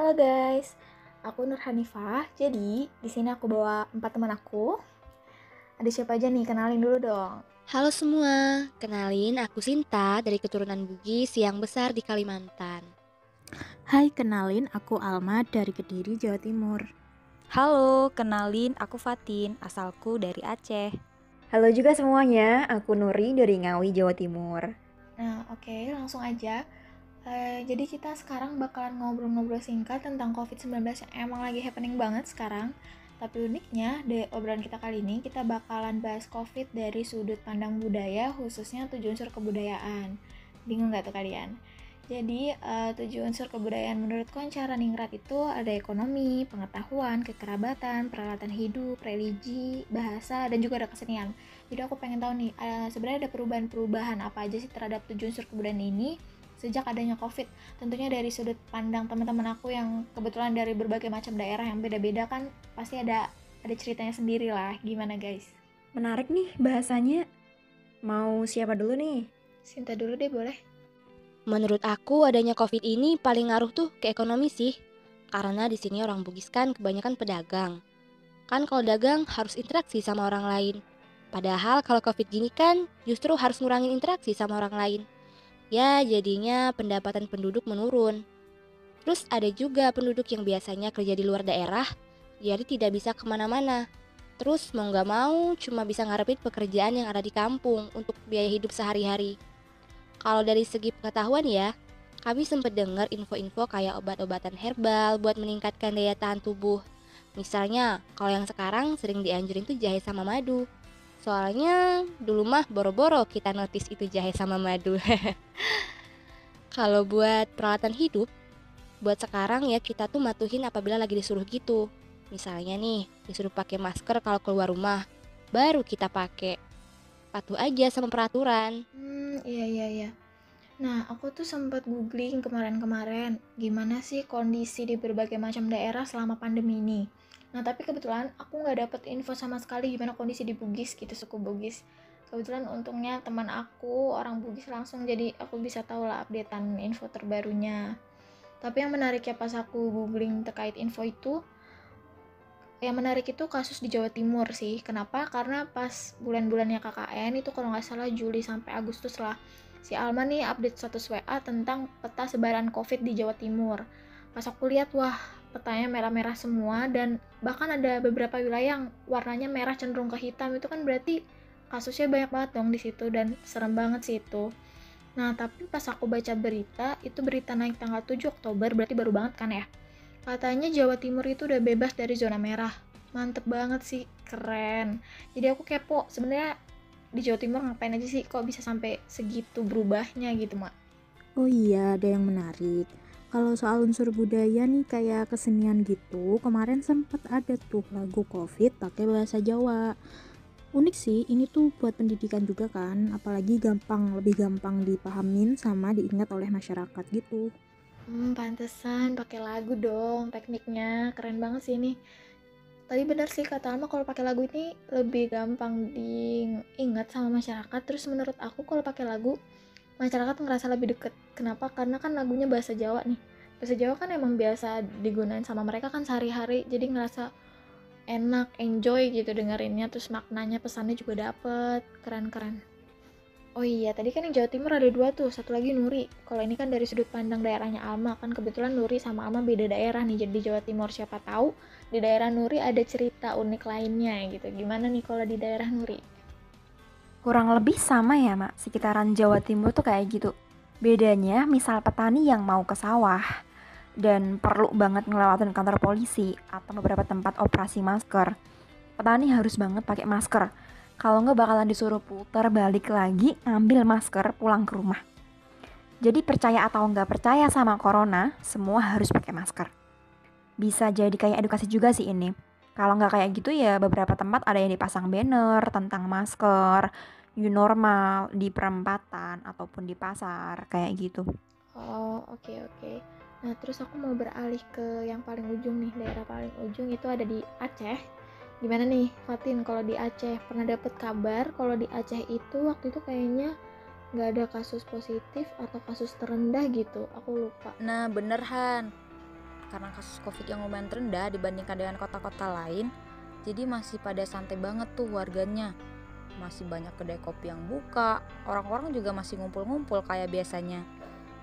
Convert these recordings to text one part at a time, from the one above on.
Halo guys, aku Nur Hanifah. Jadi di sini aku bawa 4 teman aku. Ada siapa aja nih? Kenalin dulu dong. Halo semua, kenalin aku Sinta dari keturunan Bugis yang besar di Kalimantan. Hai, kenalin aku Alma dari Kediri, Jawa Timur. Halo, kenalin aku Fatin, asalku dari Aceh. Halo juga semuanya, aku Nuri dari Ngawi, Jawa Timur. Nah, oke, langsung aja. Jadi kita sekarang bakalan ngobrol-ngobrol singkat tentang COVID-19 yang emang lagi happening banget sekarang. Tapi uniknya, di obrolan kita kali ini kita bakalan bahas COVID dari sudut pandang budaya, khususnya 7 unsur kebudayaan. Bingung gak tuh kalian? Jadi 7 unsur kebudayaan menurut Koncara Ningrat itu ada ekonomi, pengetahuan, kekerabatan, peralatan hidup, religi, bahasa, dan juga ada kesenian. Jadi aku pengen tahu nih, sebenarnya ada perubahan-perubahan apa aja sih terhadap 7 unsur kebudayaan ini sejak adanya COVID. Tentunya dari sudut pandang teman-teman aku yang kebetulan dari berbagai macam daerah yang beda-beda kan pasti ada ceritanya sendiri lah. Gimana guys? Menarik nih bahasanya. Mau siapa dulu nih? Sinta dulu deh boleh. Menurut aku adanya COVID ini paling ngaruh tuh ke ekonomi sih. Karena di sini orang Bugis kan kebanyakan pedagang. Kan kalau dagang harus interaksi sama orang lain. Padahal kalau COVID gini kan justru harus ngurangin interaksi sama orang lain. Ya jadinya pendapatan penduduk menurun. Terus ada juga penduduk yang biasanya kerja di luar daerah, jadi tidak bisa kemana-mana. Terus mau gak mau cuma bisa ngarepin pekerjaan yang ada di kampung untuk biaya hidup sehari-hari. Kalau dari segi pengetahuan ya, kami sempat dengar info-info kayak obat-obatan herbal buat meningkatkan daya tahan tubuh. Misalnya, kalau yang sekarang sering dianjurin tuh jahe sama madu. Soalnya dulu mah boro-boro kita notice itu jahe sama madu. Kalau buat peralatan hidup, buat sekarang ya kita tuh matuhin apabila lagi disuruh gitu. Misalnya nih, disuruh pakai masker kalau keluar rumah, baru kita pakai. Patuh aja sama peraturan. Iya. Nah, aku tuh sempat googling kemarin-kemarin gimana sih kondisi di berbagai macam daerah selama pandemi ini. Nah, tapi kebetulan aku nggak dapet info sama sekali gimana kondisi di Bugis gitu, suku Bugis. Kebetulan untungnya teman aku orang Bugis langsung, jadi aku bisa tahu lah updatean info terbarunya. Tapi yang menarik ya pas aku googling terkait info itu, yang menarik itu kasus di Jawa Timur sih. Kenapa? Karena pas bulan-bulannya KKN itu kalau nggak salah Juli sampai Agustus lah, si Alma nih update status WA tentang peta sebaran COVID di Jawa Timur. Pas aku lihat, wah, petanya merah-merah semua dan bahkan ada beberapa wilayah yang warnanya merah cenderung ke hitam. Itu kan berarti kasusnya banyak banget dong di situ dan serem banget sih itu. Nah, tapi pas aku baca berita, itu berita naik tanggal 7 Oktober, berarti baru banget kan ya. Katanya Jawa Timur itu udah bebas dari zona merah. Mantep banget sih, keren. Jadi aku kepo, sebenarnya di Jawa Timur ngapain aja sih kok bisa sampai segitu berubahnya gitu, Mak? Oh iya, ada yang menarik. Kalau soal unsur budaya nih kayak kesenian gitu, kemarin sempat ada tuh lagu COVID pakai bahasa Jawa. Unik sih, ini tuh buat pendidikan juga kan, apalagi lebih gampang dipahamin sama diingat oleh masyarakat gitu. Pantesan pakai lagu dong, tekniknya keren banget sih ini. Tadi benar sih kata Alma, kalau pakai lagu ini lebih gampang diingat sama masyarakat. Terus menurut aku kalau pakai lagu masyarakat ngerasa lebih deket. Kenapa? Karena kan lagunya bahasa Jawa nih. Bahasa Jawa kan emang biasa digunain sama mereka kan sehari-hari, jadi ngerasa enak, enjoy gitu dengerinnya. Terus maknanya, pesannya juga dapet. Keren-keren. Oh iya, tadi kan yang Jawa Timur ada 2 tuh, satu lagi Nuri. Kalau ini kan dari sudut pandang daerahnya Alma, kan kebetulan Nuri sama Alma beda daerah nih, jadi di Jawa Timur. Siapa tahu di daerah Nuri ada cerita unik lainnya gitu. Gimana nih kalau di daerah Nuri? Kurang lebih sama ya, Mak. Sekitaran Jawa Timur tuh kayak gitu. Bedanya, misal petani yang mau ke sawah dan perlu banget ngelewatin kantor polisi atau beberapa tempat operasi masker, petani harus banget pakai masker. Kalau nggak bakalan disuruh putar balik lagi ngambil masker pulang ke rumah. Jadi percaya atau nggak percaya sama corona, semua harus pakai masker. Bisa jadi kayak edukasi juga sih ini. Kalau nggak kayak gitu ya beberapa tempat ada yang dipasang banner tentang masker, new normal di perempatan ataupun di pasar kayak gitu. Oh, oke. Nah, terus aku mau beralih ke yang paling ujung nih, daerah paling ujung itu ada di Aceh. Gimana nih, Fatin, kalau di Aceh pernah dapet kabar kalau di Aceh itu waktu itu kayaknya nggak ada kasus positif atau kasus terendah gitu, aku lupa. Nah bener Han, karena kasus COVID yang lumayan rendah dibandingkan dengan kota-kota lain, jadi masih pada santai banget tuh warganya. Masih banyak kedai kopi yang buka, orang-orang juga masih ngumpul-ngumpul kayak biasanya.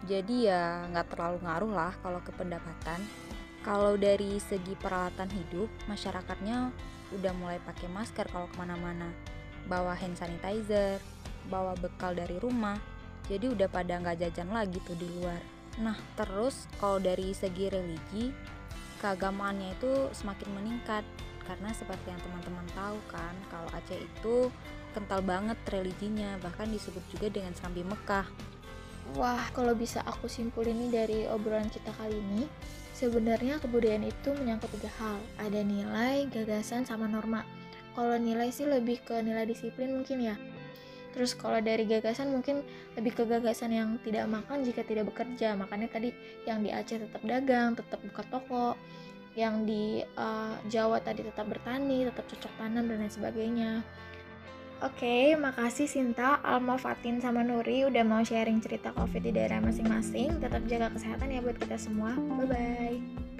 Jadi ya nggak terlalu ngaruh lah kalau ke pendapatan. Kalau dari segi peralatan hidup, masyarakatnya udah mulai pakai masker kalau kemana-mana, bawa hand sanitizer, bawa bekal dari rumah, jadi udah pada nggak jajan lagi tuh di luar. Nah terus kalau dari segi religi, keagamaannya itu semakin meningkat, karena seperti yang teman-teman tahu kan, kalau Aceh itu kental banget religinya, bahkan disebut juga dengan Serambi Mekah. Wah, kalau bisa aku simpulin nih dari obrolan kita kali ini, sebenarnya kebudayaan itu menyangkut 3 hal. Ada nilai, gagasan, sama norma. Kalau nilai sih lebih ke nilai disiplin mungkin ya. Terus kalau dari gagasan mungkin lebih ke gagasan yang tidak makan jika tidak bekerja. Makanya tadi yang di Aceh tetap dagang, tetap buka toko. Yang di Jawa tadi tetap bertani, tetap cocok tanam dan lain sebagainya. Oke, makasih Sinta, Alma, Fatin, sama Nuri udah mau sharing cerita COVID di daerah masing-masing. Tetap jaga kesehatan ya buat kita semua. Bye-bye.